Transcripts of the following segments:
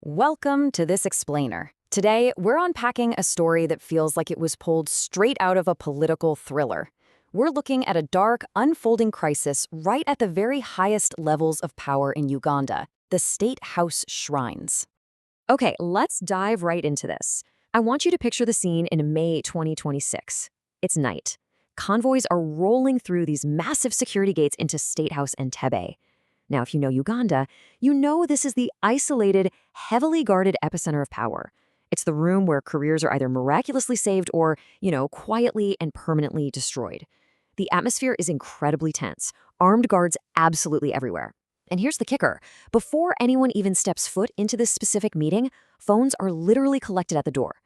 Welcome to this explainer. Today, we're unpacking a story that feels like it was pulled straight out of a political thriller. We're looking at a dark, unfolding crisis right at the very highest levels of power in Uganda, the State House shrines. Okay, let's dive right into this. I want you to picture the scene in May 2026. It's night. Convoys are rolling through these massive security gates into State House Entebbe. Now, if you know Uganda, you know this is the isolated, heavily guarded epicenter of power. It's the room where careers are either miraculously saved or, quietly and permanently destroyed. The atmosphere is incredibly tense, armed guards absolutely everywhere. And here's the kicker. Before anyone even steps foot into this specific meeting, phones are literally collected at the door.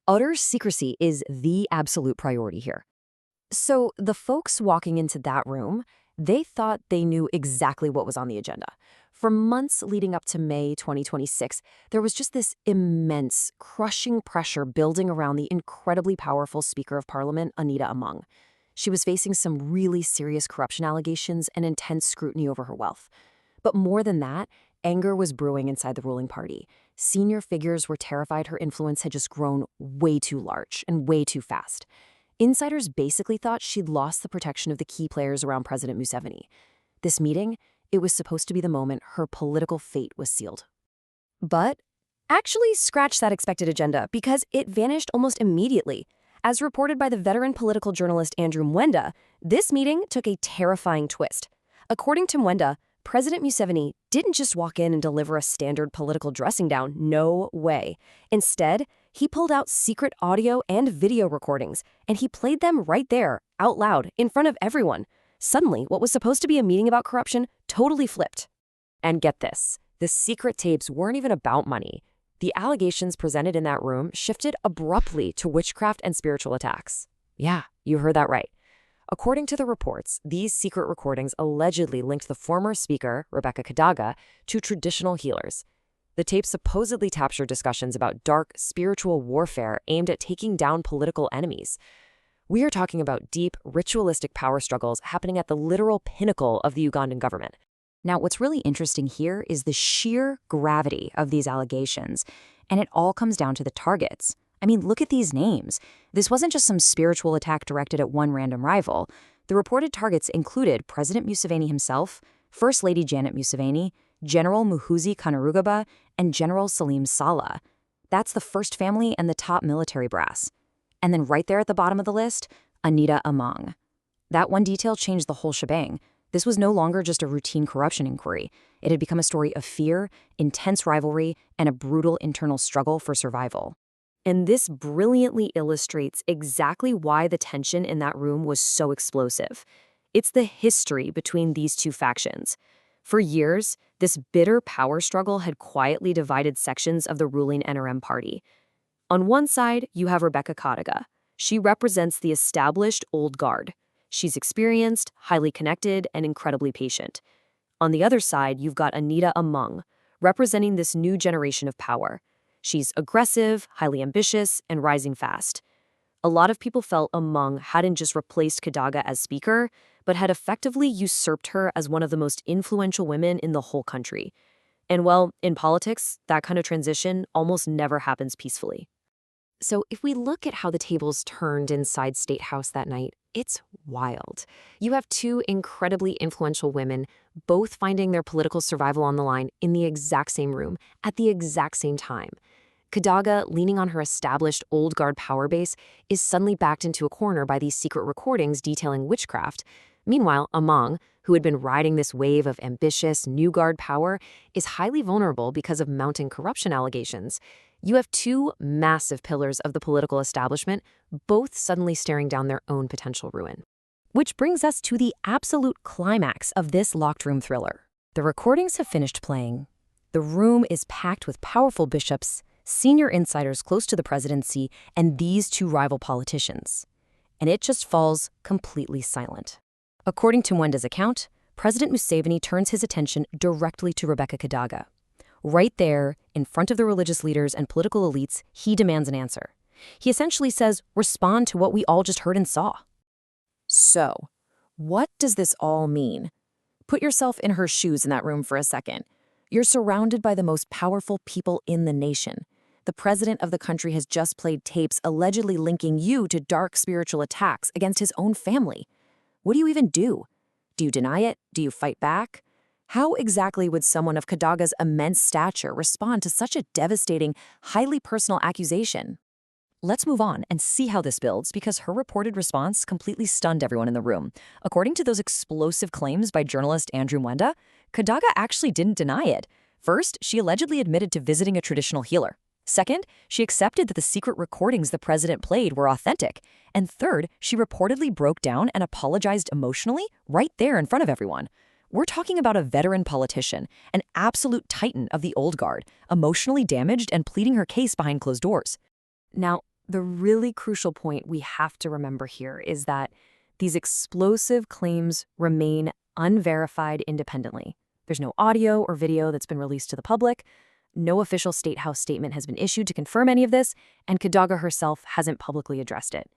Utter secrecy is the absolute priority here. So the folks walking into that room, they thought they knew exactly what was on the agenda. For months leading up to May 2026, there was just this immense, crushing pressure building around the incredibly powerful Speaker of Parliament, Anita Among. She was facing some really serious corruption allegations and intense scrutiny over her wealth. But more than that, anger was brewing inside the ruling party. Senior figures were terrified her influence had just grown way too large and way too fast. Insiders basically thought she'd lost the protection of the key players around President Museveni. This meeting, it was supposed to be the moment her political fate was sealed. But actually scratch that expected agenda because it vanished almost immediately. As reported by the veteran political journalist Andrew Mwenda, this meeting took a terrifying twist. According to Mwenda, President Museveni didn't just walk in and deliver a standard political dressing down. No way. Instead, he pulled out secret audio and video recordings, and he played them right there, out loud, in front of everyone. Suddenly, what was supposed to be a meeting about corruption totally flipped. And get this, the secret tapes weren't even about money. The allegations presented in that room shifted abruptly to witchcraft and spiritual attacks. Yeah, you heard that right. According to the reports, these secret recordings allegedly linked the former speaker, Rebecca Kadaga, to traditional healers. The tapes supposedly captured discussions about dark, spiritual warfare aimed at taking down political enemies. We are talking about deep, ritualistic power struggles happening at the literal pinnacle of the Ugandan government. Now, what's really interesting here is the sheer gravity of these allegations, and it all comes down to the targets. I mean, look at these names. This wasn't just some spiritual attack directed at one random rival. The reported targets included President Museveni himself, First Lady Janet Museveni, General Muhoozi Kainerugaba, and General Salim Saleh. That's the first family and the top military brass. And then right there at the bottom of the list, Anita Among. That one detail changed the whole shebang. This was no longer just a routine corruption inquiry. It had become a story of fear, intense rivalry, and a brutal internal struggle for survival. And this brilliantly illustrates exactly why the tension in that room was so explosive. It's the history between these two factions. For years, this bitter power struggle had quietly divided sections of the ruling NRM party. On one side, you have Rebecca Kadaga. She represents the established old guard. She's experienced, highly connected, and incredibly patient. On the other side, you've got Anita Among, representing this new generation of power. She's aggressive, highly ambitious, and rising fast. A lot of people felt Among hadn't just replaced Kadaga as speaker, but had effectively usurped her as one of the most influential women in the whole country. And well, in politics, that kind of transition almost never happens peacefully. So if we look at how the tables turned inside State House that night, it's wild. You have two incredibly influential women, both finding their political survival on the line in the exact same room, at the exact same time. Kadaga, leaning on her established old guard power base, is suddenly backed into a corner by these secret recordings detailing witchcraft. Meanwhile, Among, who had been riding this wave of ambitious, new guard power, is highly vulnerable because of mounting corruption allegations. You have two massive pillars of the political establishment, both suddenly staring down their own potential ruin. Which brings us to the absolute climax of this locked room thriller. The recordings have finished playing. The room is packed with powerful bishops, senior insiders close to the presidency, and these two rival politicians. And it just falls completely silent. According to Mwenda's account, President Museveni turns his attention directly to Rebecca Kadaga. Right there, in front of the religious leaders and political elites, he demands an answer. He essentially says, respond to what we all just heard and saw. So, what does this all mean? Put yourself in her shoes in that room for a second. You're surrounded by the most powerful people in the nation. The president of the country has just played tapes allegedly linking you to dark spiritual attacks against his own family. What do you even do? Do you deny it? Do you fight back? How exactly would someone of Kadaga's immense stature respond to such a devastating, highly personal accusation? Let's move on and see how this builds, because her reported response completely stunned everyone in the room. According to those explosive claims by journalist Andrew Mwenda, Kadaga actually didn't deny it. First, she allegedly admitted to visiting a traditional healer. Second, she accepted that the secret recordings the president played were authentic. And third, she reportedly broke down and apologized emotionally right there in front of everyone. We're talking about a veteran politician, an absolute titan of the old guard, emotionally damaged and pleading her case behind closed doors. Now, the really crucial point we have to remember here is that these explosive claims remain unverified independently. There's no audio or video that's been released to the public. No official State House statement has been issued to confirm any of this, and Kadaga herself hasn't publicly addressed it.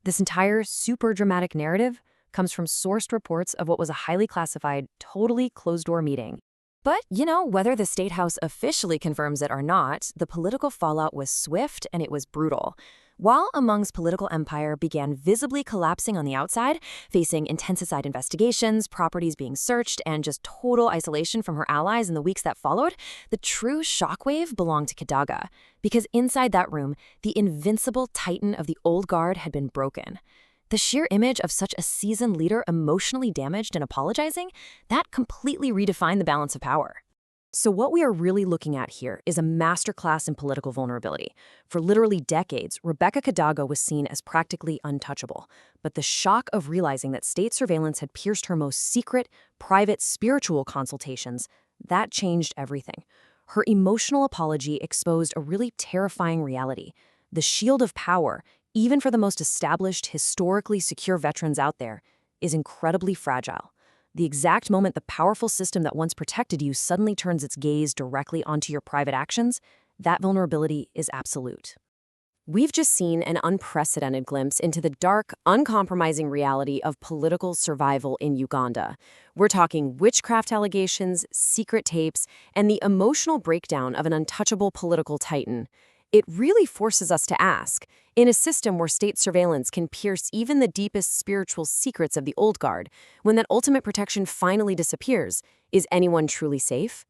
This entire super dramatic narrative comes from sourced reports of what was a highly classified, totally closed-door meeting. But, whether the State House officially confirms it or not, the political fallout was swift and it was brutal. While Among's political empire began visibly collapsing on the outside, facing intensified investigations, properties being searched, and just total isolation from her allies in the weeks that followed, the true shockwave belonged to Kadaga. Because inside that room, the invincible titan of the old guard had been broken. The sheer image of such a seasoned leader emotionally damaged and apologizing, that completely redefined the balance of power. So what we are really looking at here is a masterclass in political vulnerability. For literally decades, Rebecca Kadaga was seen as practically untouchable. But the shock of realizing that state surveillance had pierced her most secret, private, spiritual consultations, that changed everything. Her emotional apology exposed a really terrifying reality. The shield of power, even for the most established, historically secure veterans out there, is incredibly fragile. The exact moment the powerful system that once protected you suddenly turns its gaze directly onto your private actions, that vulnerability is absolute. We've just seen an unprecedented glimpse into the dark, uncompromising reality of political survival in Uganda. We're talking witchcraft allegations, secret tapes, and the emotional breakdown of an untouchable political titan. It really forces us to ask, in a system where state surveillance can pierce even the deepest spiritual secrets of the old guard, when that ultimate protection finally disappears, is anyone truly safe?